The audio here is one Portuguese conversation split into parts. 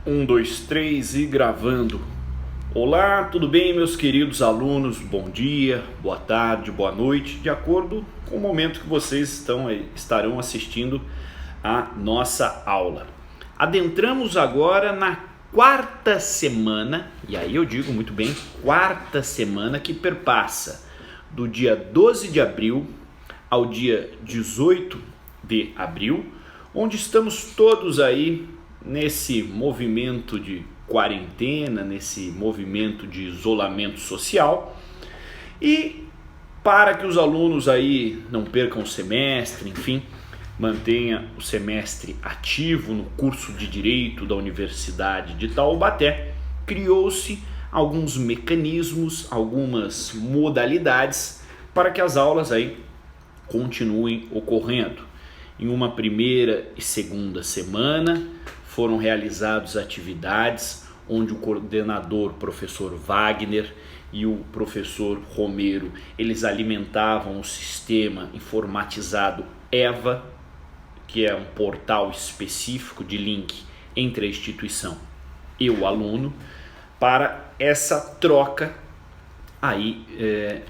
Um, dois, três e gravando. Olá, tudo bem, meus queridos alunos? Bom dia, boa tarde, boa noite, de acordo com o momento que vocês estarão assistindo a nossa aula. Adentramos agora na quarta semana, e aí eu digo muito bem, quarta semana que perpassa do dia 12 de abril ao dia 18 de abril, onde estamos todos aí nesse movimento de quarentena, nesse movimento de isolamento social, e para que os alunos aí não percam o semestre, enfim, mantenha o semestre ativo no curso de Direito da Universidade de Taubaté, criou-se alguns mecanismos, algumas modalidades para que as aulas aí continuem ocorrendo. Em uma primeira e segunda semana foram realizadas atividades onde o coordenador, professor Wagner, e o professor Romero, eles alimentavam o sistema informatizado EVA, que é um portal específico de link entre a instituição e o aluno, para essa troca aí,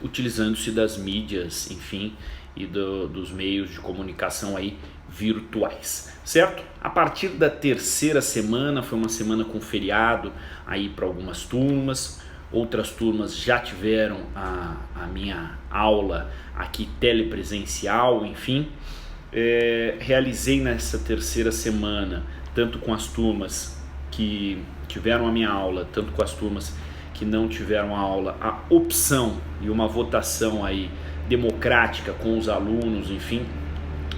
utilizando-se das mídias, enfim, e dos meios de comunicação aí virtuais, certo? A partir da terceira semana, foi uma semana com feriado aí para algumas turmas, outras turmas já tiveram a minha aula aqui telepresencial, enfim. Realizei nessa terceira semana, tanto com as turmas que tiveram a minha aula, tanto com as turmas que não tiveram a aula, a opção e uma votação aí democrática com os alunos, enfim,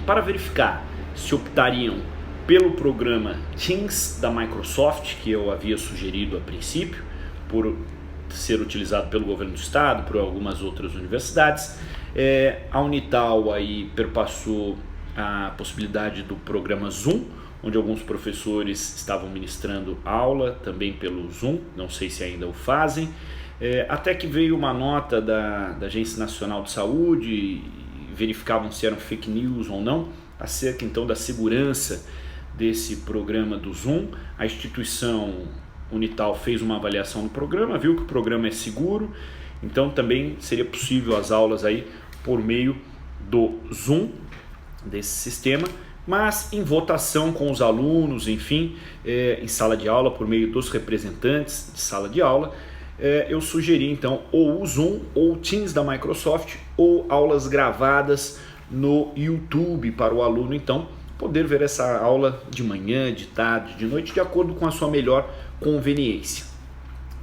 para verificar se optariam pelo programa Teams da Microsoft, que eu havia sugerido a princípio, por ser utilizado pelo governo do estado, por algumas outras universidades. A Unital aí perpassou a possibilidade do programa Zoom, onde alguns professores estavam ministrando aula também pelo Zoom, não sei se ainda o fazem, até que veio uma nota da Agência Nacional de Saúde e verificavam se eram fake news ou não, acerca então da segurança desse programa do Zoom. A instituição Unital fez uma avaliação do programa, viu que o programa é seguro, então também seria possível as aulas aí por meio do Zoom, desse sistema, mas em votação com os alunos, enfim, em sala de aula, por meio dos representantes de sala de aula, eu sugeri então ou o Zoom ou o Teams da Microsoft ou aulas gravadas no YouTube para o aluno então poder ver essa aula de manhã, de tarde, de noite, de acordo com a sua melhor conveniência.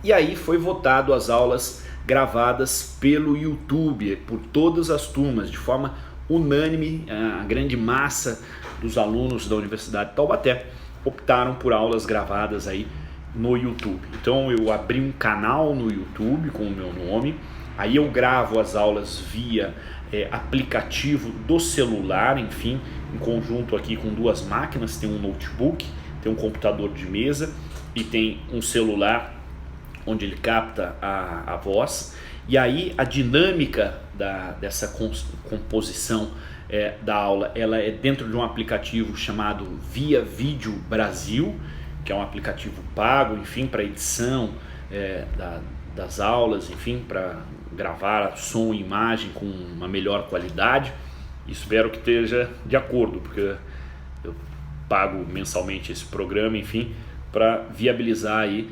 E aí foi votado as aulas gravadas pelo YouTube por todas as turmas, de forma unânime. A grande massa dos alunos da Universidade de Taubaté optaram por aulas gravadas aí no YouTube. Então eu abri um canal no YouTube com o meu nome, aí eu gravo as aulas via aplicativo do celular, enfim, em conjunto aqui com duas máquinas, tem um notebook, tem um computador de mesa e tem um celular onde ele capta a voz. E aí a dinâmica dessa composição da aula, ela é dentro de um aplicativo chamado Via Vídeo Brasil, que é um aplicativo pago, enfim, para edição das aulas, enfim, para gravar som e imagem com uma melhor qualidade. Espero que esteja de acordo, porque eu pago mensalmente esse programa, enfim, para viabilizar aí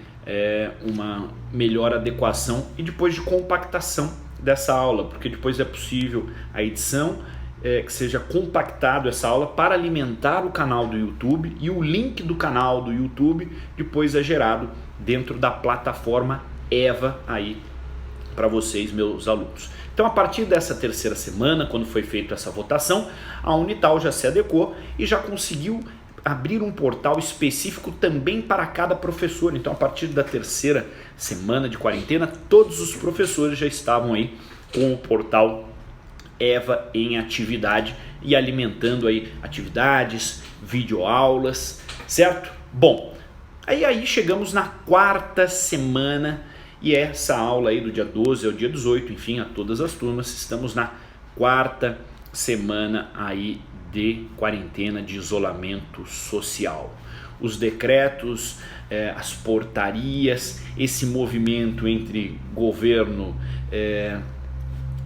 uma melhor adequação e depois de compactação dessa aula, porque depois é possível a edição, que seja compactado essa aula para alimentar o canal do YouTube, e o link do canal do YouTube depois é gerado dentro da plataforma EVA aí para vocês, meus alunos. Então, a partir dessa terceira semana, quando foi feita essa votação, a Unital já se adequou e já conseguiu abrir um portal específico também para cada professor. Então, a partir da terceira semana de quarentena, todos os professores já estavam aí com o portal EVA em atividade e alimentando aí atividades, videoaulas, certo? Bom, aí chegamos na quarta semana, e essa aula aí do dia 12 ao dia 18, enfim, a todas as turmas, estamos na quarta semana aí de quarentena, de isolamento social. Os decretos, as portarias, esse movimento entre governo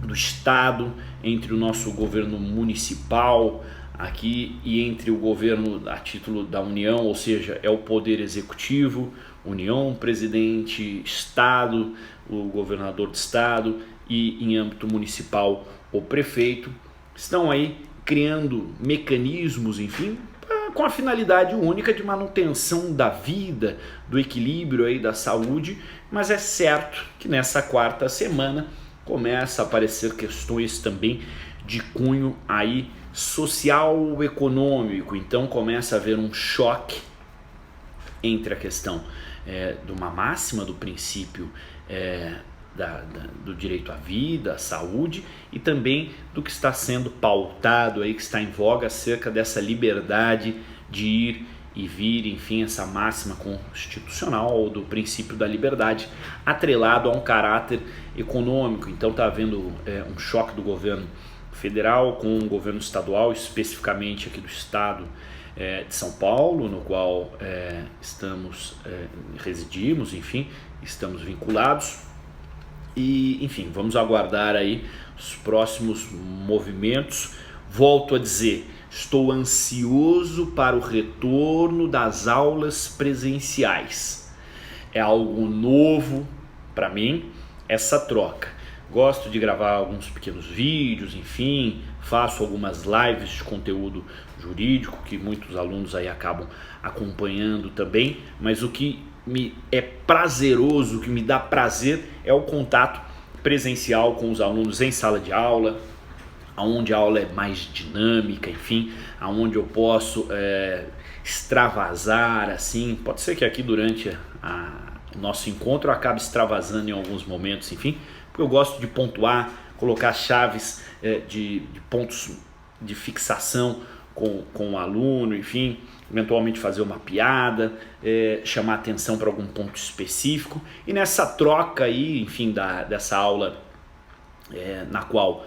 do estado, entre o nosso governo municipal aqui e entre o governo a título da União, ou seja, é o poder executivo, União, presidente, estado, o governador de estado e em âmbito municipal o prefeito, estão aí criando mecanismos, enfim, com a finalidade única de manutenção da vida, do equilíbrio aí da saúde, mas é certo que nessa quarta semana começa a aparecer questões também de cunho aí social econômico, então começa a haver um choque entre a questão de uma máxima do princípio do direito à vida, à saúde, e também do que está sendo pautado aí, que está em voga acerca dessa liberdade de ir e vir, enfim, essa máxima constitucional do princípio da liberdade atrelado a um caráter econômico. Então está havendo um choque do governo federal com o governo estadual, especificamente aqui do estado de São Paulo, no qual residimos, enfim, estamos vinculados. E, enfim, vamos aguardar aí os próximos movimentos. Volto a dizer, estou ansioso para o retorno das aulas presenciais. É algo novo para mim, essa troca. Gosto de gravar alguns pequenos vídeos, enfim, faço algumas lives de conteúdo jurídico que muitos alunos aí acabam acompanhando também, mas o que me é prazeroso, o que me dá prazer é o contato presencial com os alunos em sala de aula, onde a aula é mais dinâmica, enfim, onde eu posso extravasar, assim, pode ser que aqui durante o nosso encontro eu acabe extravasando em alguns momentos, enfim, porque eu gosto de pontuar, colocar chaves de pontos de fixação com o aluno, enfim, eventualmente fazer uma piada, chamar atenção para algum ponto específico, e nessa troca aí, enfim, dessa aula na qual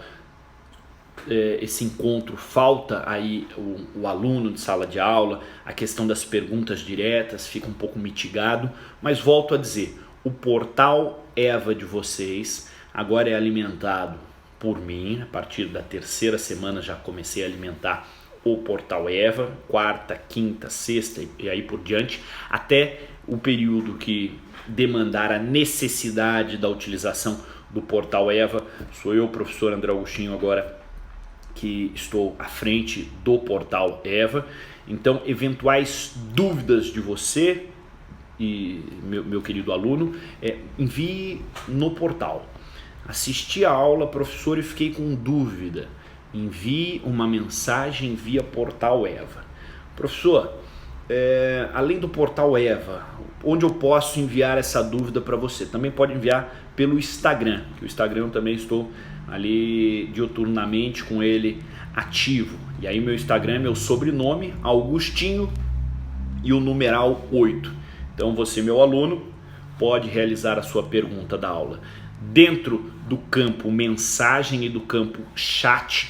esse encontro falta aí o aluno de sala de aula, a questão das perguntas diretas fica um pouco mitigado, mas volto a dizer, o portal EVA de vocês agora é alimentado por mim. A partir da terceira semana já comecei a alimentar o portal EVA, quarta, quinta, sexta e aí por diante, até o período que demandar a necessidade da utilização do portal EVA. Sou eu, professor André Augustinho, agora que estou à frente do portal EVA. Então, eventuais dúvidas de você e meu querido aluno, envie no portal. Assisti a aula, professor, e fiquei com dúvida. Envie uma mensagem via portal EVA. Professor, além do portal EVA, onde eu posso enviar essa dúvida para você? Também pode enviar pelo Instagram, que o Instagram eu também estou ali diuturnamente com ele ativo. E aí meu Instagram é meu sobrenome, Augustinho, e o numeral 8. Então você, meu aluno, pode realizar a sua pergunta da aula dentro do campo mensagem e do campo chat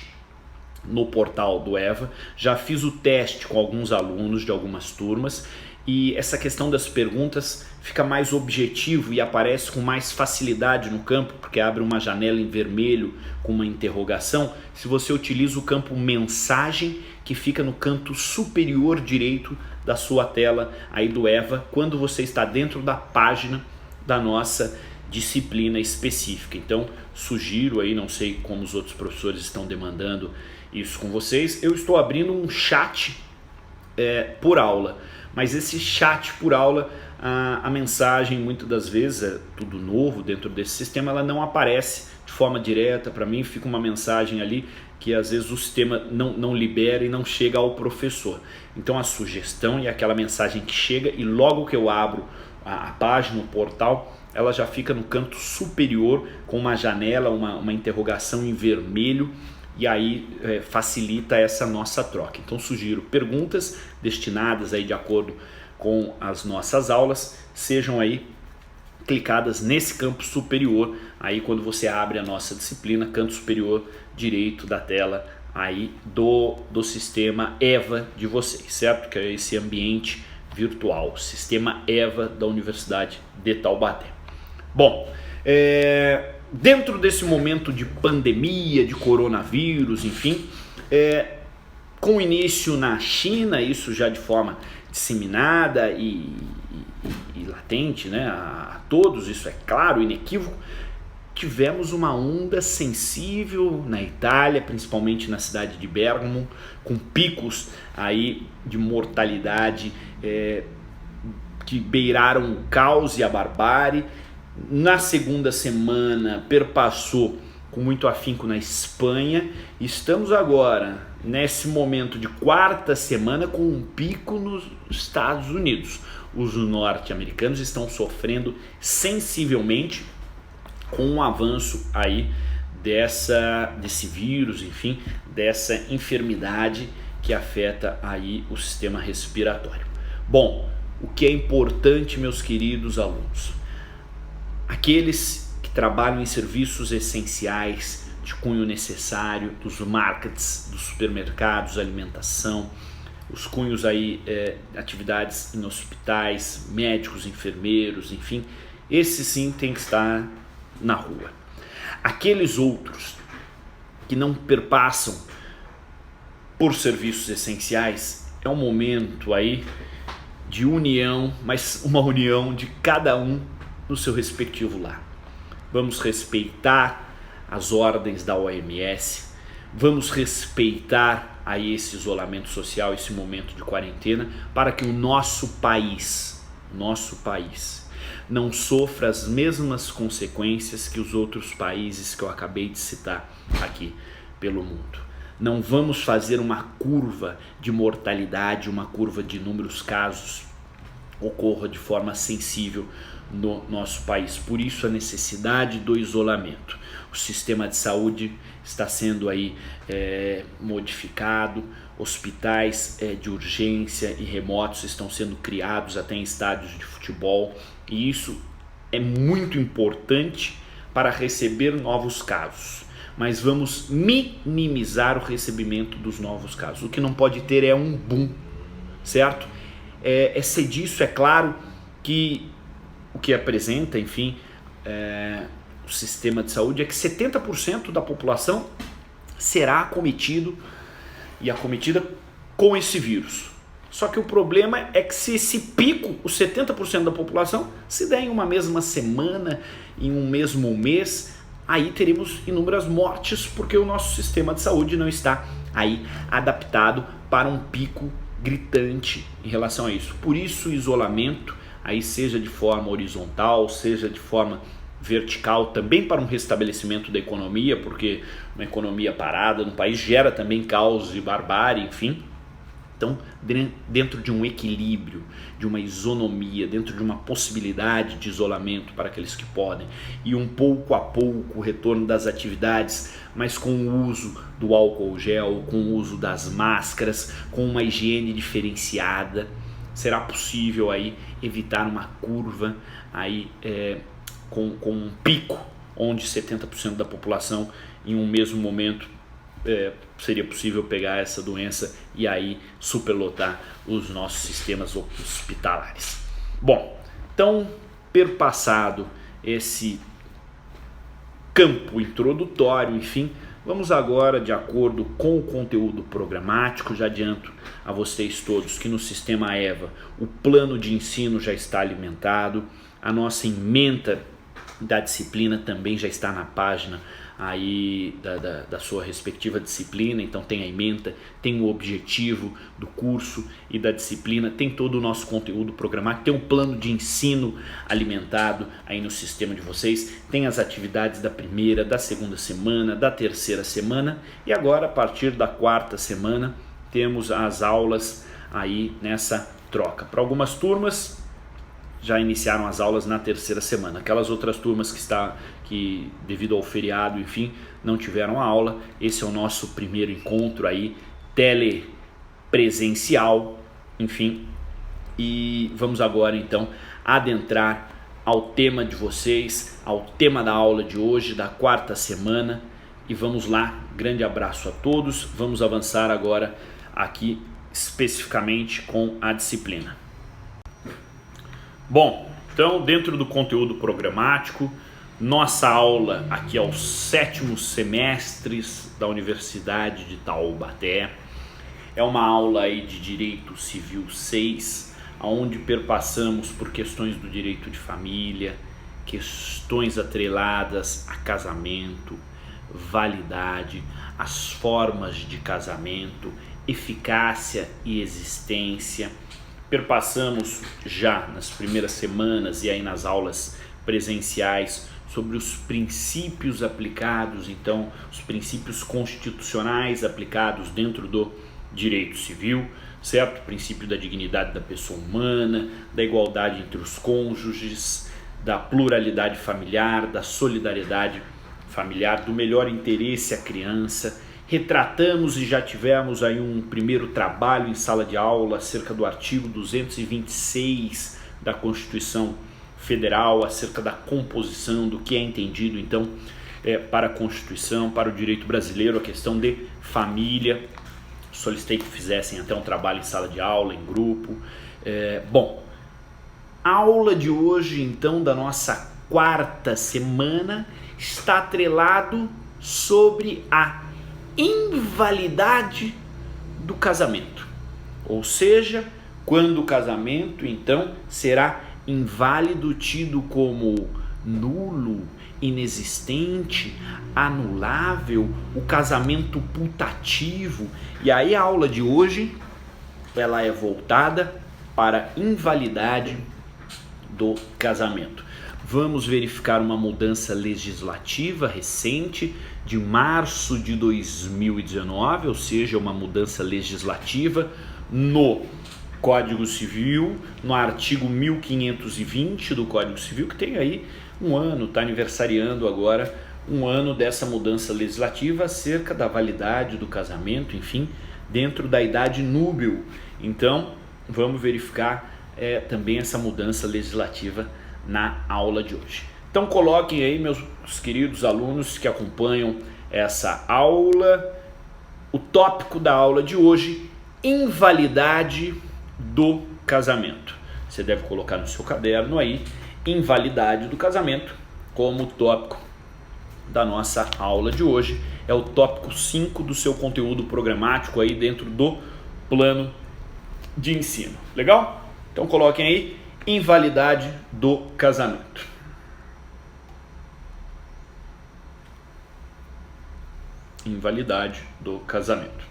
no portal do EVA. Já fiz o teste com alguns alunos de algumas turmas e essa questão das perguntas fica mais objetivo e aparece com mais facilidade no campo, porque abre uma janela em vermelho com uma interrogação, se você utiliza o campo mensagem, que fica no canto superior direito da sua tela aí do EVA, quando você está dentro da página da nossa disciplina específica. Então sugiro aí, não sei como os outros professores estão demandando isso com vocês, eu estou abrindo um chat por aula, mas esse chat por aula, a mensagem muitas das vezes, é tudo novo dentro desse sistema, ela não aparece de forma direta para mim, fica uma mensagem ali que às vezes o sistema não libera e não chega ao professor. Então a sugestão é aquela mensagem que chega e logo que eu abro a página, o portal, ela já fica no canto superior com uma janela, uma interrogação em vermelho, e aí facilita essa nossa troca. Então sugiro perguntas destinadas aí de acordo com as nossas aulas, sejam aí clicadas nesse campo superior, aí quando você abre a nossa disciplina, canto superior direito da tela, aí do sistema EVA de vocês, certo? Que é esse ambiente virtual, sistema EVA da Universidade de Taubaté. Bom, dentro desse momento de pandemia, de coronavírus, enfim, com início na China, isso já de forma disseminada e latente, né, a todos, isso é claro, inequívoco, tivemos uma onda sensível na Itália, principalmente na cidade de Bergamo, com picos aí de mortalidade que beiraram o caos e a barbárie. Na segunda semana perpassou com muito afinco na Espanha. Estamos agora nesse momento de quarta semana com um pico nos Estados Unidos. Os norte-americanos estão sofrendo sensivelmente com o avanço aí desse vírus, enfim, dessa enfermidade que afeta aí o sistema respiratório. Bom, o que é importante, meus queridos alunos, aqueles que trabalham em serviços essenciais de cunho necessário, dos markets, dos supermercados, alimentação, os cunhos aí, atividades em hospitais, médicos, enfermeiros, enfim, esses sim tem que estar na rua. Aqueles outros que não perpassam por serviços essenciais, é um momento aí de união, mas uma união de cada um no seu respectivo lar. Vamos respeitar as ordens da OMS, vamos respeitar aí esse isolamento social, esse momento de quarentena, para que o nosso país não sofra as mesmas consequências que os outros países que eu acabei de citar aqui pelo mundo. Não vamos fazer uma curva de mortalidade, uma curva de inúmeros casos ocorra de forma sensível no nosso país. Por isso a necessidade do isolamento. O sistema de saúde está sendo aí modificado, hospitais de urgência e remotos estão sendo criados até em estádios de futebol, e isso é muito importante para receber novos casos, mas vamos minimizar o recebimento dos novos casos. O que não pode ter é um boom, certo? Ser disso, é claro que o que apresenta, enfim, o sistema de saúde é que 70% da população será acometida com esse vírus. Só que o problema é que se esse pico, os 70% da população, se der em uma mesma semana, em um mesmo mês, aí teremos inúmeras mortes, porque o nosso sistema de saúde não está aí adaptado para um pico gritante em relação a isso. Por isso o isolamento, aí seja de forma horizontal, seja de forma vertical, também para um restabelecimento da economia, porque uma economia parada no país gera também caos e barbárie, enfim. Então, dentro de um equilíbrio, de uma isonomia, dentro de uma possibilidade de isolamento para aqueles que podem, e um pouco a pouco o retorno das atividades, mas com o uso do álcool gel, com o uso das máscaras, com uma higiene diferenciada, será possível aí evitar uma curva aí, com um pico onde 70% da população em um mesmo momento seria possível pegar essa doença e aí superlotar os nossos sistemas hospitalares. Bom, então, perpassado esse campo introdutório, enfim, vamos agora, de acordo com o conteúdo programático, já adianto a vocês todos que no sistema EVA o plano de ensino já está alimentado, a nossa ementa da disciplina também já está na página aí da sua respectiva disciplina. Então tem a ementa, tem o objetivo do curso e da disciplina, tem todo o nosso conteúdo programático, tem um plano de ensino alimentado aí no sistema de vocês, tem as atividades da primeira, da segunda semana, da terceira semana, e agora a partir da quarta semana temos as aulas aí nessa troca. Para algumas turmas já iniciaram as aulas na terceira semana. Aquelas outras turmas que devido ao feriado, enfim, não tiveram a aula, esse é o nosso primeiro encontro aí, telepresencial, enfim, e vamos agora então adentrar ao tema de vocês, ao tema da aula de hoje, da quarta semana, e vamos lá. Grande abraço a todos. Vamos avançar agora aqui especificamente com a disciplina. Bom, então dentro do conteúdo programático, nossa aula aqui aos 7º semestres da Universidade de Taubaté é uma aula aí de Direito Civil 6, onde perpassamos por questões do direito de família, questões atreladas a casamento, validade, as formas de casamento, eficácia e existência. Perpassamos já nas primeiras semanas e aí nas aulas presenciais sobre os princípios aplicados, então os princípios constitucionais aplicados dentro do direito civil, certo? O princípio da dignidade da pessoa humana, da igualdade entre os cônjuges, da pluralidade familiar, da solidariedade familiar, do melhor interesse à criança. Retratamos e já tivemos aí um primeiro trabalho em sala de aula acerca do artigo 226 da Constituição Federal, acerca da composição, do que é entendido então para a Constituição, para o direito brasileiro, a questão de família. Solicitei que fizessem até um trabalho em sala de aula, em grupo. Bom, a aula de hoje então da nossa 4ª semana está atrelado sobre a invalidade do casamento, ou seja, quando o casamento então será inválido, tido como nulo, inexistente, anulável, o casamento putativo. E aí a aula de hoje ela é voltada para a invalidade do casamento. Vamos verificar uma mudança legislativa recente de março de 2019, ou seja, uma mudança legislativa no Código Civil, no artigo 1520 do Código Civil, que tem aí um ano, está aniversariando agora um ano dessa mudança legislativa acerca da validade do casamento, enfim, dentro da idade núbil. Então, vamos verificar também essa mudança legislativa na aula de hoje. Então coloquem aí, meus queridos alunos que acompanham essa aula, o tópico da aula de hoje: invalidade do casamento. Você deve colocar no seu caderno aí, invalidade do casamento, como tópico da nossa aula de hoje. É o tópico 5 do seu conteúdo programático aí dentro do plano de ensino. Legal? Então coloquem aí, invalidade do casamento. Invalidade do casamento.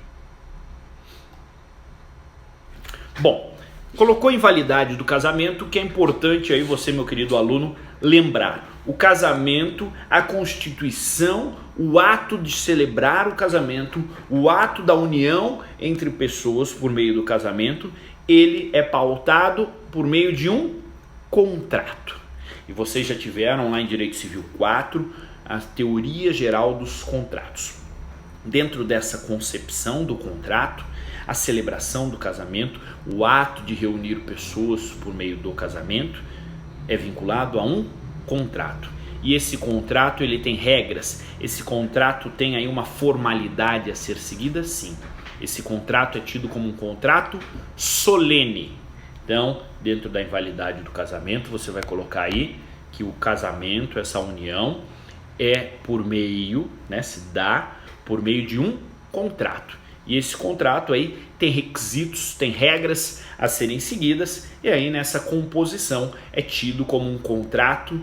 Bom, colocou invalidade do casamento, que é importante aí você, meu querido aluno, lembrar. O casamento, a constituição, o ato de celebrar o casamento, o ato da união entre pessoas por meio do casamento, ele é pautado por meio de um contrato. E vocês já tiveram lá em Direito Civil 4 a teoria geral dos contratos. Dentro dessa concepção do contrato, a celebração do casamento, o ato de reunir pessoas por meio do casamento é vinculado a um contrato. E esse contrato ele tem regras, esse contrato tem aí uma formalidade a ser seguida, sim. Esse contrato é tido como um contrato solene. Então, dentro da invalidade do casamento, você vai colocar aí que o casamento, essa união, é por meio, se dá por meio de um contrato. E esse contrato aí tem requisitos, tem regras a serem seguidas, e aí nessa composição é tido como um contrato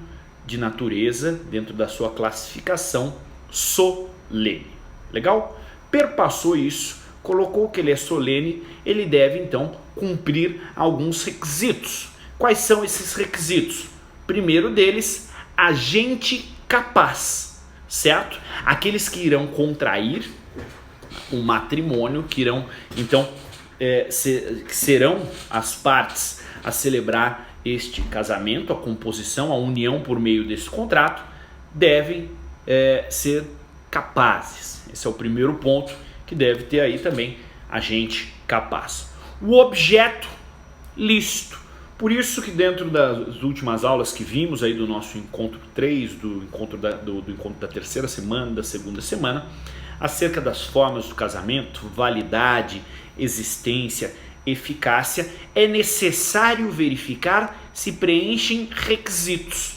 de natureza, dentro da sua classificação, solene. Legal? Perpassou isso, colocou que ele é solene, ele deve então cumprir alguns requisitos. Quais são esses requisitos? Primeiro deles, agente capaz, certo? Aqueles que irão contrair um matrimônio, que irão então serão as partes a celebrar este casamento, a composição, a união por meio desse contrato, devem ser capazes. Esse é o primeiro ponto, que deve ter aí também agente capaz. O objeto lícito, Por isso que dentro das últimas aulas que vimos aí do nosso encontro 3, do encontro da terceira semana, da segunda semana, acerca das formas do casamento, validade, existência, eficácia, é necessário verificar se preenchem requisitos.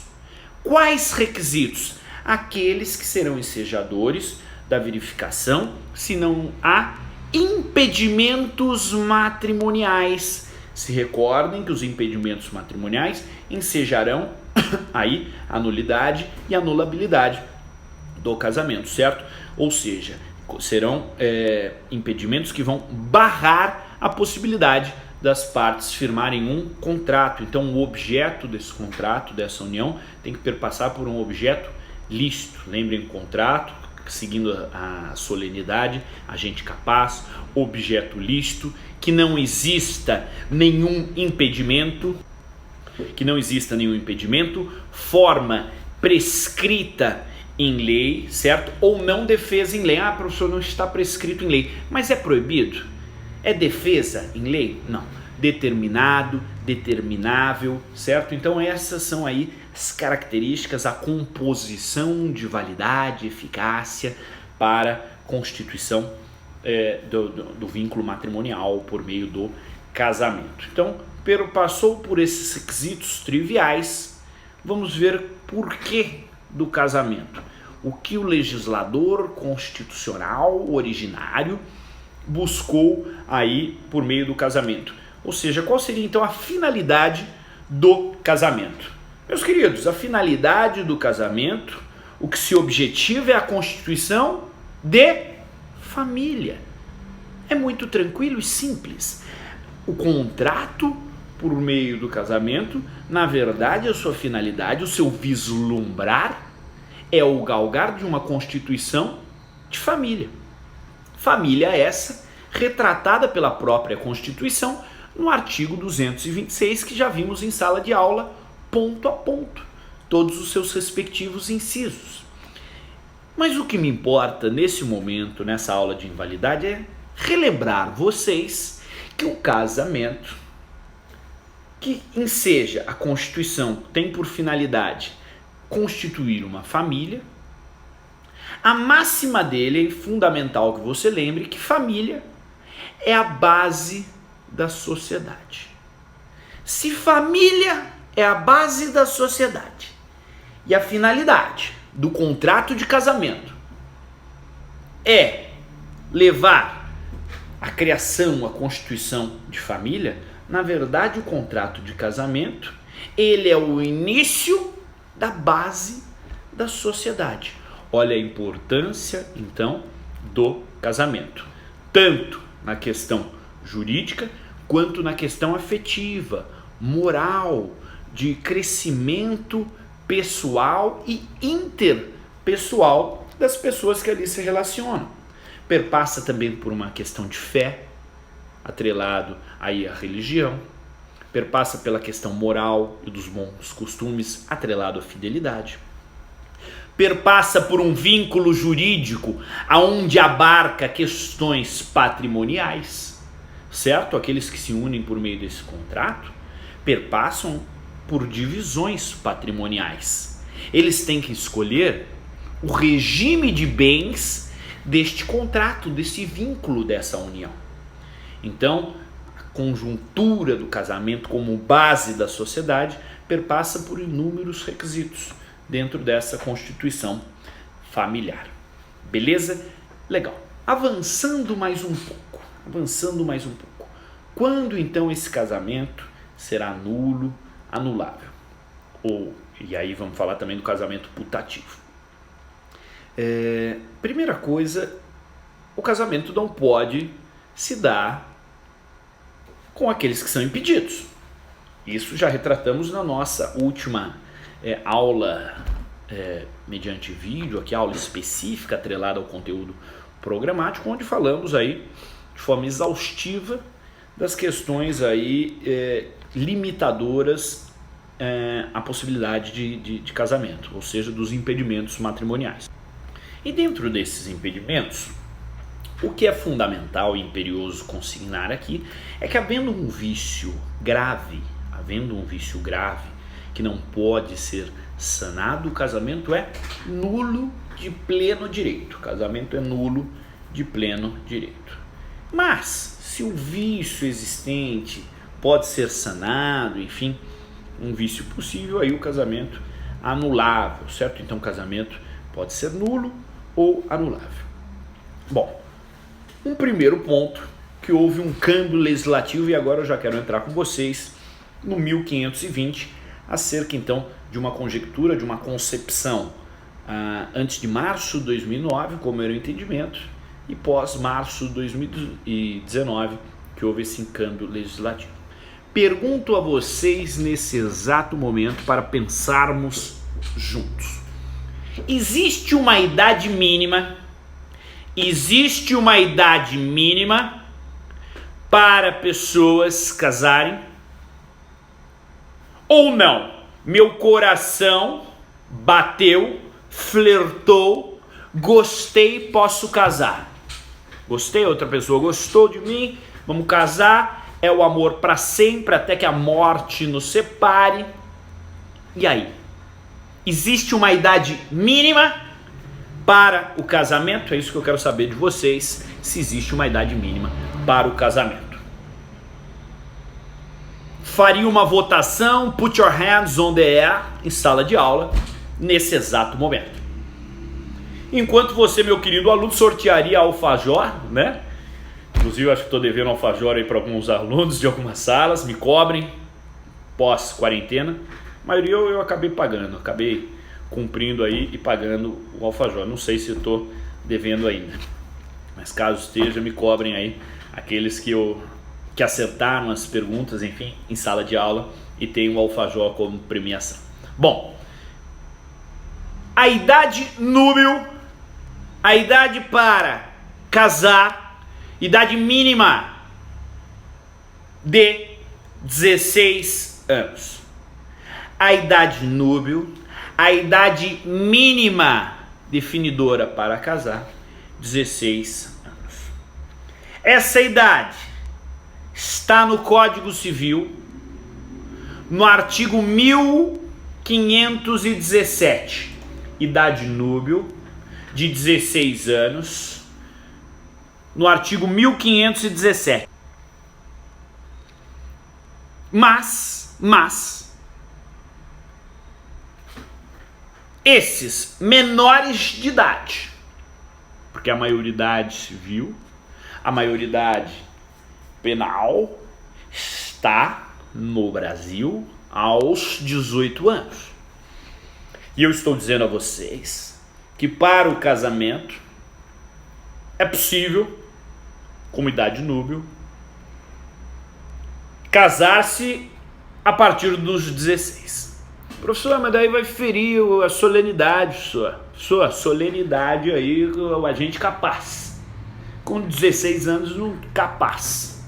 Quais requisitos? Aqueles que serão ensejadores da verificação, se não há impedimentos matrimoniais. Se recordem que os impedimentos matrimoniais ensejarão aí a nulidade e a anulabilidade do casamento, certo? Ou seja, serão impedimentos que vão barrar a possibilidade das partes firmarem um contrato. Então o objeto desse contrato, dessa união, tem que perpassar por um objeto lícito. Lembrem, contrato, seguindo a solenidade, agente capaz, objeto lícito, que não exista nenhum impedimento, forma prescrita em lei, certo? Ou não defesa em lei. Ah, professor, não está prescrito em lei, mas é proibido? É defesa em lei? Não. Determinado, determinável, certo? Então essas são aí as características, a composição de validade, eficácia para constituição do vínculo matrimonial por meio do casamento. Então, passou por esses requisitos triviais, vamos ver por que do casamento. O que o legislador constitucional originário buscou aí por meio do casamento. Ou seja, qual seria então a finalidade do casamento? Meus queridos, a finalidade do casamento, o que se objetiva é a constituição de família. É muito tranquilo e simples. O contrato por meio do casamento, na verdade, a sua finalidade, o seu vislumbrar é o galgar de uma constituição de família. Família essa retratada pela própria Constituição no artigo 226, que já vimos em sala de aula, ponto a ponto, todos os seus respectivos incisos. Mas o que me importa nesse momento, nessa aula de invalidade, é relembrar vocês que o casamento, que enseja a Constituição, tem por finalidade constituir uma família. A máxima dele é fundamental que você lembre que família é a base da sociedade. Se família é a base da sociedade e a finalidade do contrato de casamento é levar a criação, a constituição de família, na verdade o contrato de casamento, ele é o início da base da sociedade. Olha a importância, então, do casamento, tanto na questão jurídica, quanto na questão afetiva, moral, de crescimento pessoal e interpessoal das pessoas que ali se relacionam. Perpassa também por uma questão de fé, atrelado aí à religião, perpassa pela questão moral e dos bons costumes, atrelado à fidelidade. Perpassa por um vínculo jurídico aonde abarca questões patrimoniais, certo? Aqueles que se unem por meio desse contrato perpassam por divisões patrimoniais. Eles têm que escolher o regime de bens deste contrato, desse vínculo, dessa união. Então, a conjuntura do casamento como base da sociedade perpassa por inúmeros requisitos dentro dessa constituição familiar. Beleza? Legal. Avançando mais um pouco. Quando então esse casamento será nulo, anulável? E aí vamos falar também do casamento putativo. Primeira coisa, o casamento não pode se dar com aqueles que são impedidos. Isso já retratamos na nossa última aula mediante vídeo, aqui aula específica atrelada ao conteúdo programático, onde falamos aí de forma exaustiva das questões aí limitadoras à possibilidade de casamento, ou seja, dos impedimentos matrimoniais. E dentro desses impedimentos, o que é fundamental e imperioso consignar aqui é que, havendo um vício grave, havendo um vício grave que não pode ser sanado, o casamento é nulo de pleno direito. O casamento é nulo de pleno direito. Mas, se o vício existente pode ser sanado, enfim, um vício possível, aí o casamento anulável, certo? Então o casamento pode ser nulo ou anulável. Bom, um primeiro ponto, que houve um câmbio legislativo, e agora eu já quero entrar com vocês no 1520, acerca então de uma conjectura, de uma concepção antes de março de 2009, como era o entendimento, e pós março de 2019, que houve esse câmbio legislativo. Pergunto a vocês nesse exato momento para pensarmos juntos. Existe uma idade mínima? Existe uma idade mínima para pessoas casarem? Ou não? Meu coração bateu, flertou, gostei, posso casar. Gostei, outra pessoa gostou de mim, vamos casar, é o amor para sempre, até que a morte nos separe. E aí? Existe uma idade mínima para o casamento? É isso que eu quero saber de vocês, se existe uma idade mínima para o casamento. Faria uma votação, put your hands on the air, em sala de aula, nesse exato momento. Enquanto você, meu querido aluno, sortearia alfajor, né? Inclusive, acho que estou devendo alfajor aí para alguns alunos de algumas salas, me cobrem, pós-quarentena. A maioria eu acabei pagando, acabei cumprindo aí e pagando o alfajor. Não sei se estou devendo ainda, mas caso esteja, me cobrem aí aqueles que acertaram as perguntas, enfim, em sala de aula e tem o alfajor como premiação. Bom, a idade núbil, a idade para casar, idade mínima de 16 anos. A idade núbil, a idade mínima definidora para casar, 16 anos. Essa idade está no Código Civil, no artigo 1517, idade núbil de 16 anos, no artigo 1517. Mas esses menores de idade, porque a maioridade civil, a maioridade penal está no Brasil aos 18 anos. E eu estou dizendo a vocês que para o casamento é possível, com idade núbil, casar-se a partir dos 16. Professor, mas daí vai ferir a solenidade, sua solenidade aí, o agente capaz. Com 16 anos, não capaz.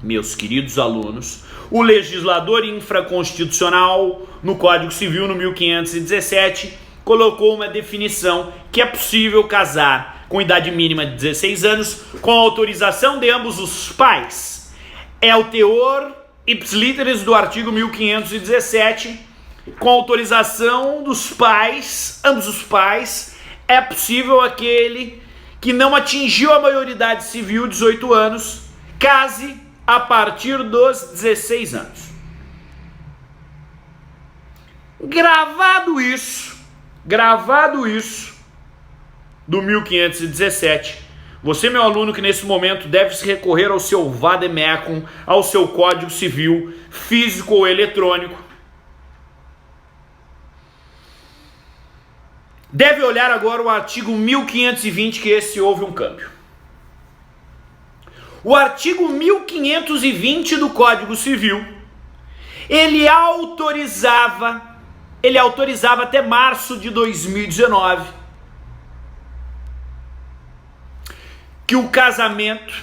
Meus queridos alunos, o legislador infraconstitucional, no Código Civil, no 1517, colocou uma definição que é possível casar com idade mínima de 16 anos, com autorização de ambos os pais. É o teor ipsiliteris do artigo 1517, com autorização dos pais, ambos os pais, é possível aquele que não atingiu a maioridade civil, 18 anos, case a partir dos 16 anos. Gravado isso do 1517, você, meu aluno, que nesse momento deve se recorrer ao seu vademecum, ao seu Código Civil, físico ou eletrônico, deve olhar agora o artigo 1520, que esse houve um câmbio. O artigo 1520 do Código Civil, ele autorizava até março de 2019 que o casamento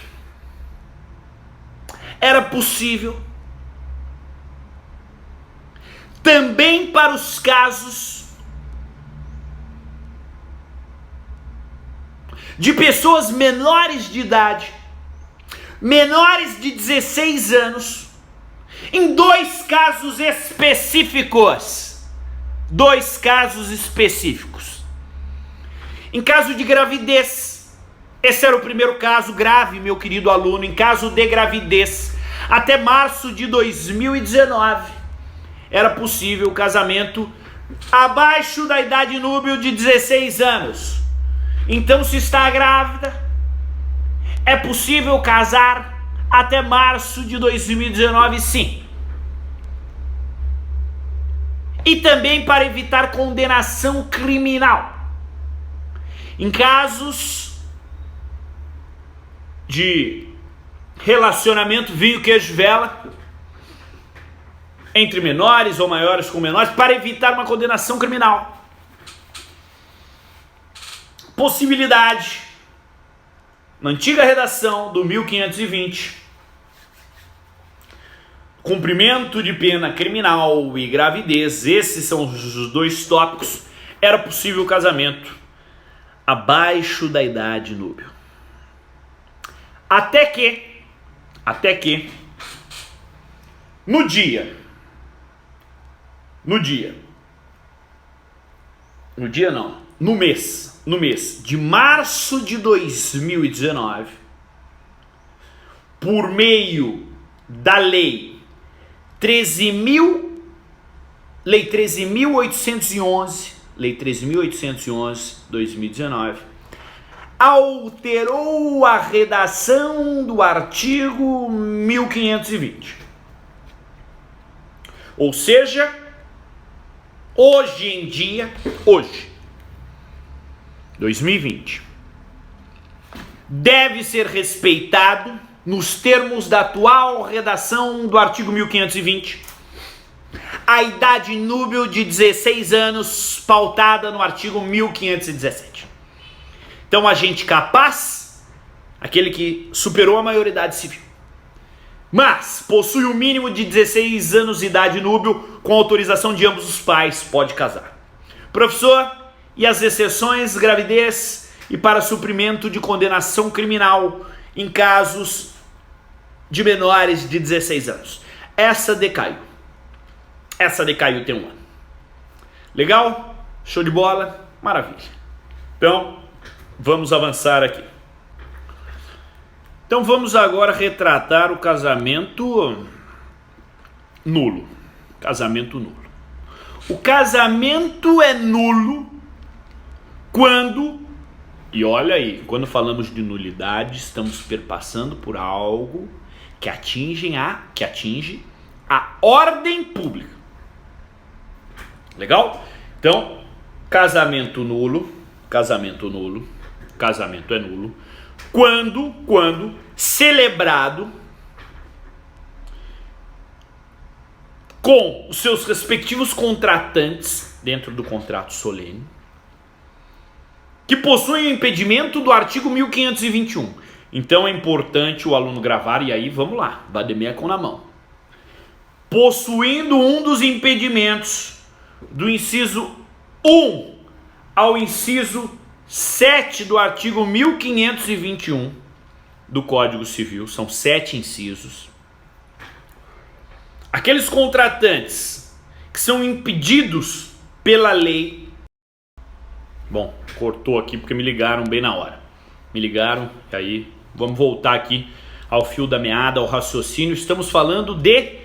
era possível também para os casos de pessoas menores de idade, menores de 16 anos, Em dois casos específicos. Dois casos específicos. Em caso de gravidez, esse era o primeiro caso grave, meu querido aluno, em caso de gravidez, até março de 2019, era possível o casamento abaixo da idade núbil de 16 anos. Então, se está grávida, é possível casar até março de 2019, sim. E também para evitar condenação criminal. Em casos de relacionamento vinho, queijo, vela, entre menores ou maiores com menores, para evitar uma condenação criminal. Possibilidade, na antiga redação do 1520, cumprimento de pena criminal e gravidez, esses são os dois tópicos, era possível o casamento abaixo da idade núbil. Até que, no mês de março de 2019, por meio da Lei 13.811, 2019, alterou a redação do artigo 1520. Ou seja, hoje, 2020, deve ser respeitado, nos termos da atual redação do artigo 1520, a idade núbil de 16 anos, pautada no artigo 1517. Então, agente capaz, aquele que superou a maioridade civil, mas possui o mínimo de 16 anos de idade núbil, com autorização de ambos os pais, pode casar. Professor, e as exceções, gravidez e para suprimento de condenação criminal em casos de menores de 16 anos. Essa decaiu tem um ano. Legal? Show de bola? Maravilha. Então, vamos avançar aqui. Então, vamos agora retratar o casamento nulo. Casamento nulo. O casamento é nulo quando, e olha aí, quando falamos de nulidade, estamos perpassando por algo que atinge a ordem pública. Legal? Então, casamento é nulo quando celebrado com os seus respectivos contratantes dentro do contrato solene, que possuem o impedimento do artigo 1521. Então é importante o aluno gravar, e aí vamos lá, vademecum na mão. Possuindo um dos impedimentos do inciso 1 ao inciso 7 do artigo 1521 do Código Civil, são 7 incisos. Aqueles contratantes que são impedidos pela lei. Bom, cortou aqui porque me ligaram bem na hora. Me ligaram, e aí vamos voltar aqui ao fio da meada, ao raciocínio. Estamos falando de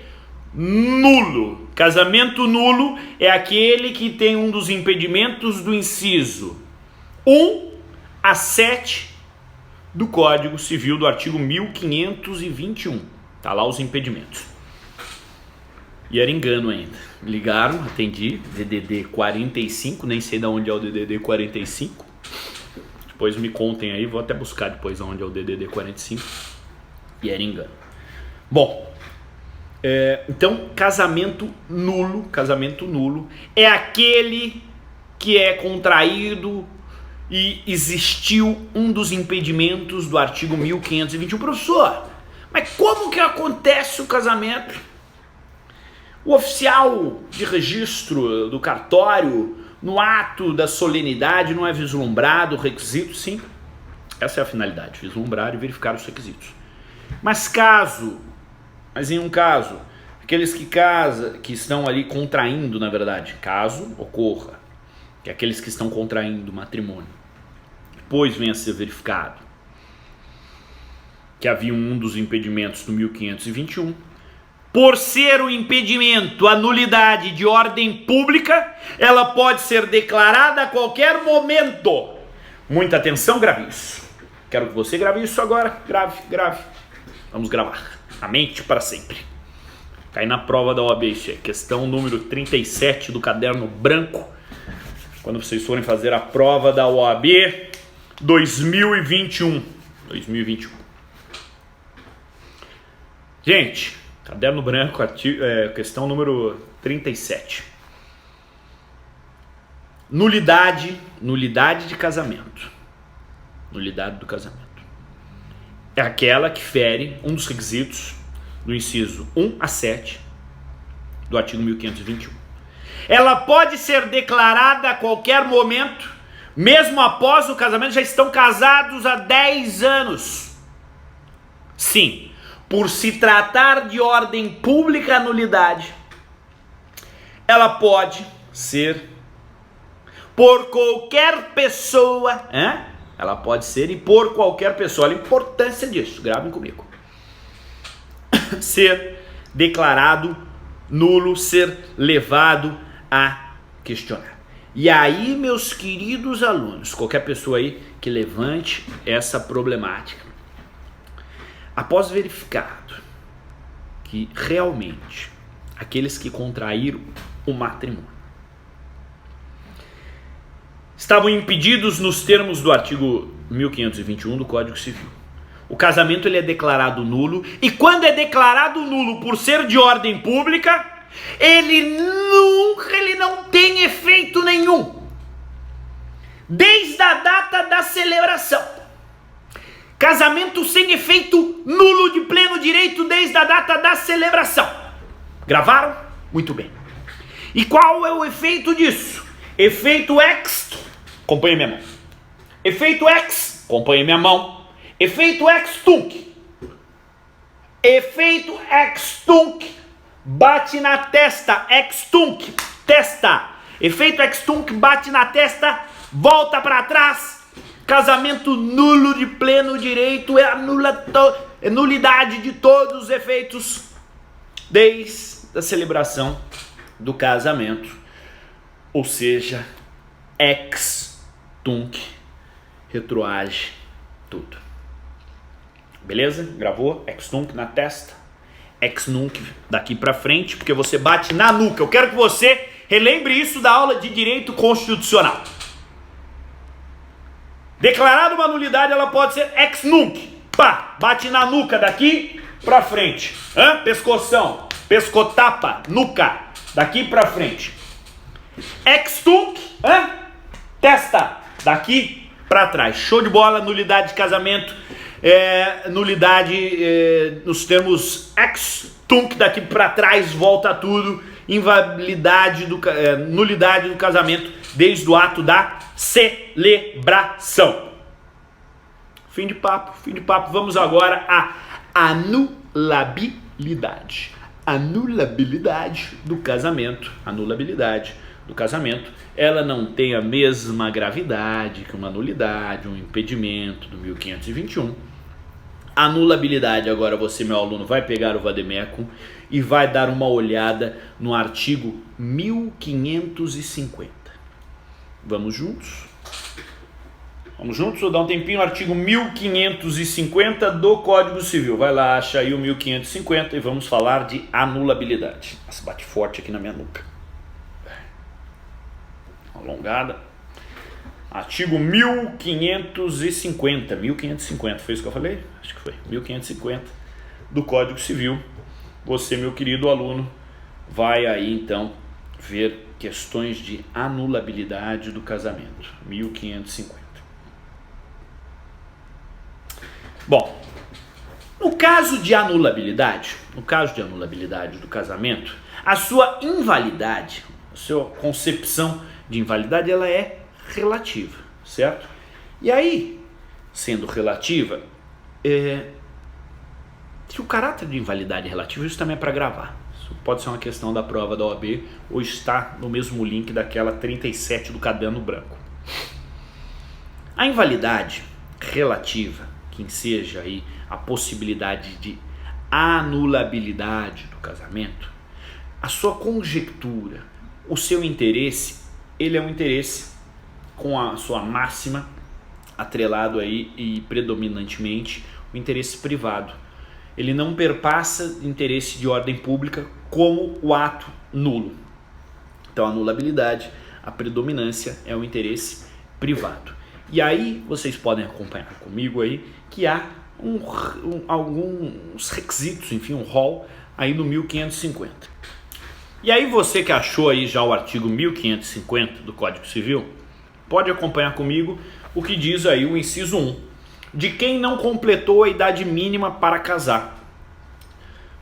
nulo. Casamento nulo é aquele que tem um dos impedimentos do inciso 1 a 7 do Código Civil, do artigo 1521. Tá lá os impedimentos. E era engano ainda. Me ligaram, atendi, DDD 45, nem sei de onde é o DDD 45. Depois me contem aí, vou até buscar depois onde é o DDD 45. E era engano. Bom, então casamento nulo é aquele que é contraído e existiu um dos impedimentos do artigo 1521. Professor, mas como que acontece o casamento? O oficial de registro do cartório, no ato da solenidade, não é vislumbrado o requisito? Sim, essa é a finalidade, vislumbrar e verificar os requisitos. Mas em um caso Aqueles que estão ali contraindo, na verdade, caso ocorra, que é aqueles que estão contraindo matrimônio, depois venha a ser verificado que havia um dos impedimentos do 1521, por ser um impedimento, a nulidade de ordem pública, ela pode ser declarada a qualquer momento. Muita atenção, grave isso. Quero que você grave isso agora. Grave. Vamos gravar. A mente para sempre. Cai na prova da OAB, isso é questão número 37 do caderno branco. Quando vocês forem fazer a prova da OAB 2021. Gente, caderno branco, questão número 37. Nulidade de casamento. Nulidade do casamento. É aquela que fere um dos requisitos do inciso 1 a 7 do artigo 1521. Ela pode ser declarada a qualquer momento, mesmo após o casamento, já estão casados há 10 anos. Sim, por se tratar de ordem pública, a nulidade, ela pode ser por qualquer pessoa, ela pode ser e por qualquer pessoa. Olha a importância disso, gravem comigo. Ser declarado nulo, ser levado a questionar. E aí, meus queridos alunos, qualquer pessoa aí que levante essa problemática, após verificado que realmente aqueles que contraíram o matrimônio estavam impedidos nos termos do artigo 1521 do Código Civil, o casamento ele é declarado nulo, e quando é declarado nulo por ser de ordem pública, ele não tem efeito nenhum, desde a data da celebração. Casamento sem efeito, nulo de pleno direito desde a data da celebração. Gravaram? Muito bem. E qual é o efeito disso? Efeito ex, acompanhe minha mão. Efeito ex, acompanhe minha mão. Efeito ex tunc. Efeito ex tunc. Bate na testa, ex tunc, testa. Efeito ex tunc, bate na testa, volta para trás. Casamento nulo de pleno direito, é nulidade de todos os efeitos desde a celebração do casamento. Ou seja, ex tunc, retroage tudo. Beleza? Gravou? Ex tunc na testa, ex nunc daqui pra frente, porque você bate na nuca. Eu quero que você relembre isso da aula de direito constitucional. Declarada uma nulidade, ela pode ser ex nunc. Pá, bate na nuca daqui pra frente. Pescoção, pescotapa, nuca, daqui pra frente. Ex tunc, testa, daqui pra trás. Show de bola, nulidade de casamento. Nulidade nos termos ex tunc, daqui pra trás, volta tudo. Invalidade nulidade do casamento desde o ato da celebração. Fim de papo. Vamos agora à anulabilidade. Anulabilidade do casamento. Anulabilidade do casamento. Ela não tem a mesma gravidade que uma nulidade, um impedimento do 1521. Anulabilidade, agora você, meu aluno, vai pegar o vademecum e vai dar uma olhada no artigo 1550. Vamos juntos? Vamos juntos ou dá um tempinho? Artigo 1550 do Código Civil. Vai lá, acha aí o 1550 e vamos falar de anulabilidade. Nossa, bate forte aqui na minha nuca. Alongada. Artigo 1550. 1550, foi isso que eu falei? Acho que foi. 1550 do Código Civil. Você, meu querido aluno, vai aí então ver questões de anulabilidade do casamento. 1550. Bom, no caso de anulabilidade do casamento, a sua invalidade, a sua concepção de invalidade, ela é relativa, certo? E aí, sendo relativa, se o caráter de invalidade é relativo, isso também é para gravar. pode ser uma questão da prova da OAB ou está no mesmo link daquela 37 do caderno branco. A invalidade relativa, que enseja aí a possibilidade de anulabilidade do casamento, a sua conjectura, o seu interesse, ele é um interesse com a sua máxima atrelado aí e predominantemente o interesse privado. Ele não perpassa interesse de ordem pública como o ato nulo. Então a anulabilidade, a predominância é o interesse privado. E aí vocês podem acompanhar comigo aí que há alguns requisitos, enfim, um rol aí no 1550. E aí você que achou aí já o artigo 1550 do Código Civil, pode acompanhar comigo o que diz aí o inciso 1. De quem não completou a idade mínima para casar.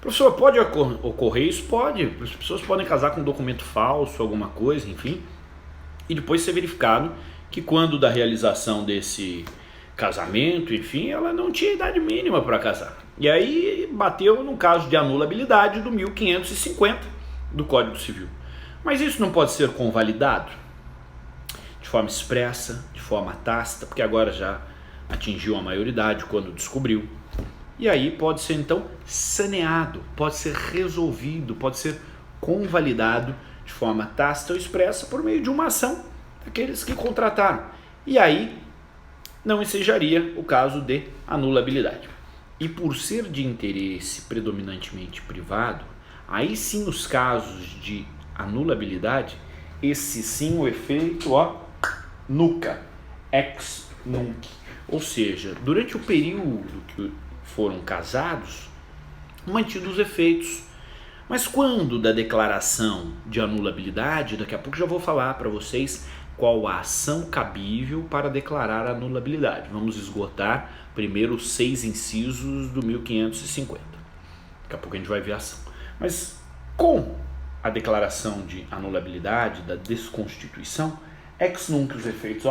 Professor, pode ocorrer isso? Pode. As pessoas podem casar com um documento falso, alguma coisa, enfim. E depois ser verificado que quando da realização desse casamento, enfim, ela não tinha idade mínima para casar. E aí bateu no caso de anulabilidade do 1550 do Código Civil. Mas isso não pode ser convalidado de forma expressa, de forma tácita, porque agora já atingiu a maioridade quando descobriu. E aí pode ser então saneado, pode ser resolvido, pode ser convalidado de forma tácita ou expressa por meio de uma ação daqueles que contrataram. E aí não ensejaria o caso de anulabilidade. E por ser de interesse predominantemente privado, aí sim os casos de anulabilidade, esse sim o efeito nuca, ex nunc. Ou seja, durante o período que foram casados, mantidos os efeitos. Mas quando da declaração de anulabilidade, daqui a pouco já vou falar para vocês qual a ação cabível para declarar a anulabilidade. Vamos esgotar primeiro os 6 incisos do 1550. Daqui a pouco a gente vai ver a ação. Mas com a declaração de anulabilidade, da desconstituição, ex nunc os efeitos,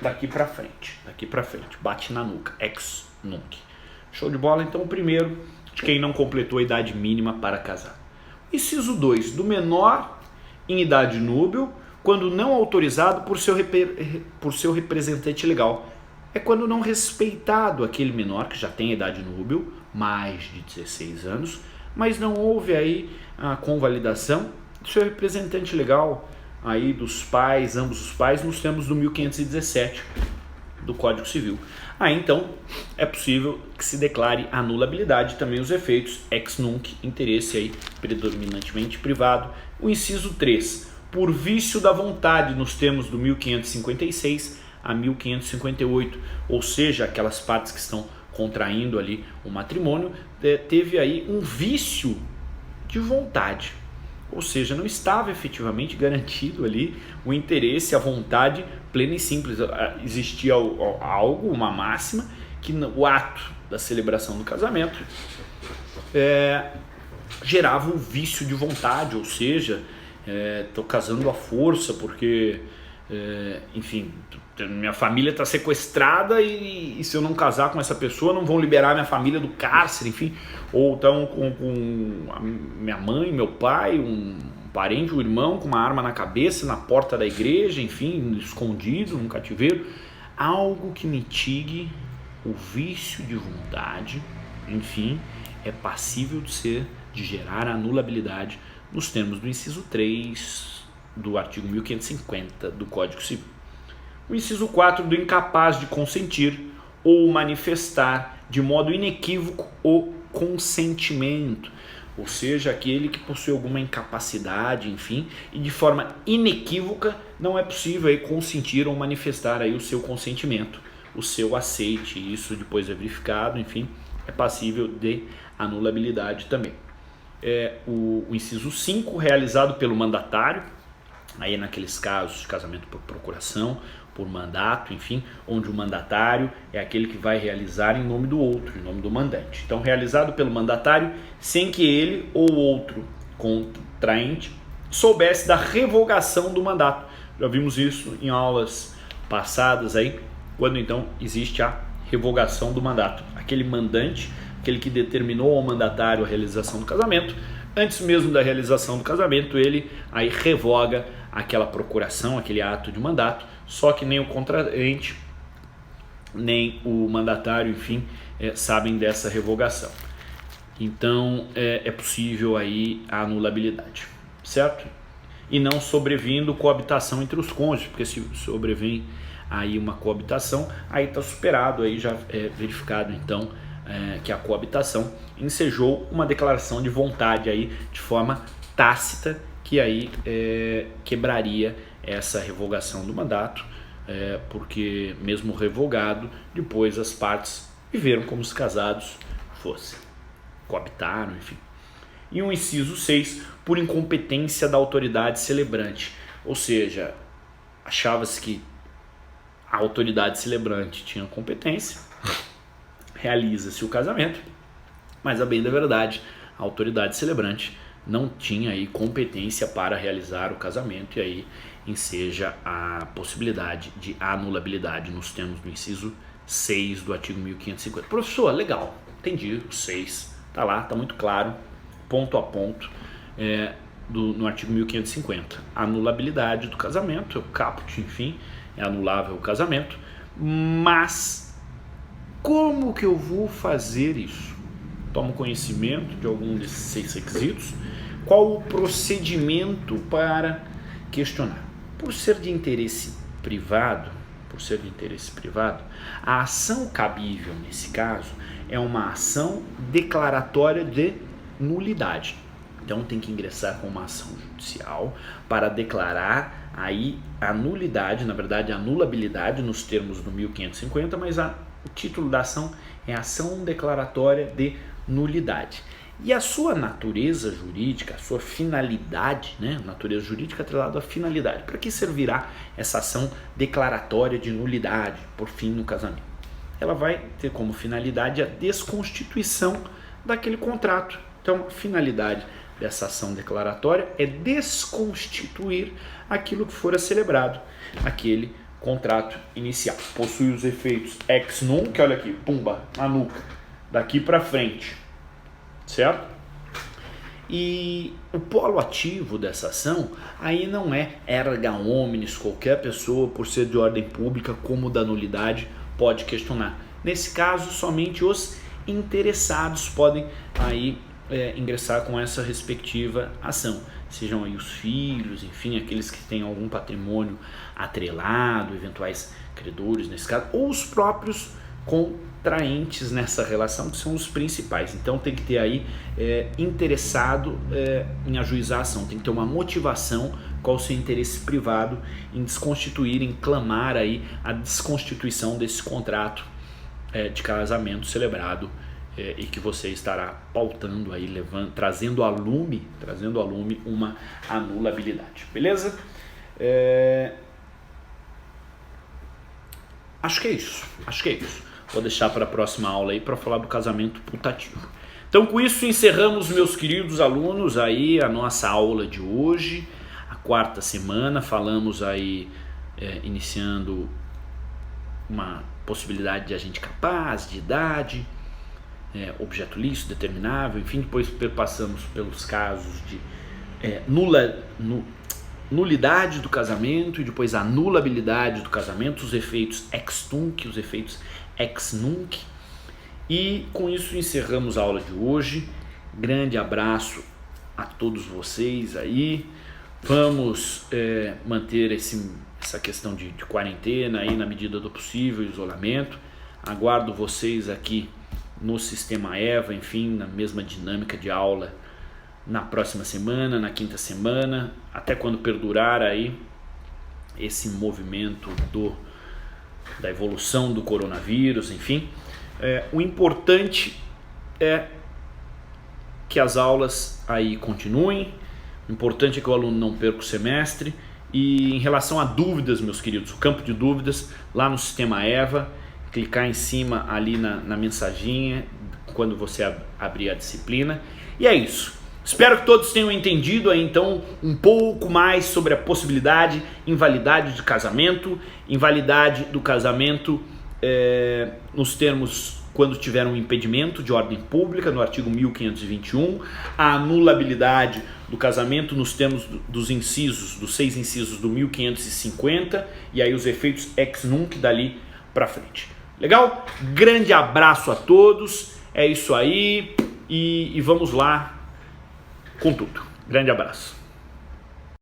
daqui para frente, bate na nuca, ex nunc. Show de bola? Então o primeiro, de quem não completou a idade mínima para casar. Inciso 2, do menor em idade núbil, quando não autorizado por seu representante legal. É quando não respeitado aquele menor que já tem idade núbil, mais de 16 anos, mas não houve aí a convalidação do seu representante legal, aí dos pais, ambos os pais, nos termos do 1517 do Código Civil. Aí então é possível que se declare anulabilidade também os efeitos ex nunc, interesse aí predominantemente privado. O inciso 3, por vício da vontade, nos termos do 1556 a 1558, ou seja, aquelas partes que estão contraindo ali o matrimônio, teve aí um vício de vontade. Ou seja, não estava efetivamente garantido ali o interesse, a vontade plena e simples. Existia algo, uma máxima, que o ato da celebração do casamento gerava um vício de vontade, ou seja, estou casando à força porque, enfim, minha família está sequestrada e se eu não casar com essa pessoa não vão liberar minha família do cárcere, enfim, ou estão com a minha mãe, meu pai, um parente, um irmão com uma arma na cabeça na porta da igreja, enfim, escondido num cativeiro, algo que mitigue o vício de vontade, enfim, é passível de gerar anulabilidade nos termos do inciso 3 do artigo 1550 do Código Civil. O inciso 4, do incapaz de consentir ou manifestar de modo inequívoco o consentimento, ou seja, aquele que possui alguma incapacidade, enfim, e de forma inequívoca não é possível aí consentir ou manifestar aí o seu consentimento, o seu aceite. Isso depois é verificado, enfim, é passível de anulabilidade também. O inciso 5, realizado pelo mandatário, aí naqueles casos de casamento por procuração, por mandato, enfim, onde o mandatário é aquele que vai realizar em nome do outro, em nome do mandante. Então, realizado pelo mandatário, sem que ele ou outro contraente soubesse da revogação do mandato. Já vimos isso em aulas passadas aí, quando então existe a revogação do mandato. Aquele mandante, aquele que determinou ao mandatário a realização do casamento, antes mesmo da realização do casamento, ele aí revoga aquela procuração, aquele ato de mandato, só que nem o contraente, nem o mandatário, enfim, sabem dessa revogação. Então é possível aí a anulabilidade, certo? E não sobrevindo coabitação entre os cônjuges, porque se sobrevém aí uma coabitação, aí está superado, aí já é verificado então que a coabitação ensejou uma declaração de vontade aí de forma tácita, que aí quebraria essa revogação do mandato, porque mesmo revogado, depois as partes viveram como se casados fossem, coabitaram, enfim. E o inciso 6, por incompetência da autoridade celebrante, ou seja, achava-se que a autoridade celebrante tinha competência, realiza-se o casamento, mas a bem da verdade, a autoridade celebrante não tinha aí competência para realizar o casamento, e aí enseja a possibilidade de anulabilidade nos termos do inciso 6 do artigo 1550. Professor, legal, entendi, o 6 está lá, está muito claro, ponto a ponto, no artigo 1550. A anulabilidade do casamento, o caput, enfim, é anulável o casamento, mas como que eu vou fazer isso? Tomo conhecimento de algum desses 6 requisitos. Qual o procedimento para questionar? Por ser de interesse privado, a ação cabível nesse caso é uma ação declaratória de nulidade. Então tem que ingressar com uma ação judicial para declarar aí a nulidade, na verdade a anulabilidade nos termos do 1550, mas o título da ação é ação declaratória de nulidade. E a sua natureza jurídica, a sua finalidade, né? Natureza jurídica atrelada à finalidade. Para que servirá essa ação declaratória de nulidade por fim no casamento? Ela vai ter como finalidade a desconstituição daquele contrato. Então, a finalidade dessa ação declaratória é desconstituir aquilo que fora celebrado, aquele contrato inicial. Possui os efeitos ex nunc, olha aqui, pumba, na nuca, daqui para frente, certo? E o polo ativo dessa ação aí não é erga omnes, qualquer pessoa por ser de ordem pública como da nulidade pode questionar. Nesse caso, somente os interessados podem aí ingressar com essa respectiva ação, sejam aí os filhos, enfim, aqueles que têm algum patrimônio atrelado, eventuais credores nesse caso, ou os próprios contraentes nessa relação, que são os principais. Então tem que ter aí interessado em ajuizar a ação, tem que ter uma motivação, qual o seu interesse privado em desconstituir, em clamar aí a desconstituição desse contrato de casamento celebrado e que você estará pautando aí, trazendo a lume uma anulabilidade, beleza? Acho que é isso. Vou deixar para a próxima aula aí para falar do casamento putativo. Então, com isso encerramos, meus queridos alunos, aí a nossa aula de hoje, a 4ª semana. Falamos aí iniciando uma possibilidade de agente capaz, de idade, objeto lícito, determinável, enfim, depois passamos pelos casos de nulidade do casamento e depois a anulabilidade do casamento, os efeitos ex tunc, os efeitos ex nunc. E com isso encerramos a aula de hoje. Grande abraço a todos vocês aí. Vamos manter essa questão de quarentena aí na medida do possível, isolamento. Aguardo vocês aqui no Sistema EVA, enfim, na mesma dinâmica de aula na próxima semana, na 5ª semana, até quando perdurar aí esse movimento da evolução do coronavírus, enfim. O importante é que as aulas aí continuem, o importante é que o aluno não perca o semestre. E em relação a dúvidas, meus queridos, o campo de dúvidas lá no Sistema EVA, clicar em cima ali na mensaginha quando você abrir a disciplina. E é isso. Espero que todos tenham entendido aí então um pouco mais sobre a possibilidade, invalidade do casamento nos termos quando tiver um impedimento de ordem pública, no artigo 1521, a anulabilidade do casamento nos termos dos incisos, dos 6 incisos do 1550, e aí os efeitos ex nunc dali para frente. Legal? Grande abraço a todos, é isso aí, e vamos lá com tudo. Grande abraço.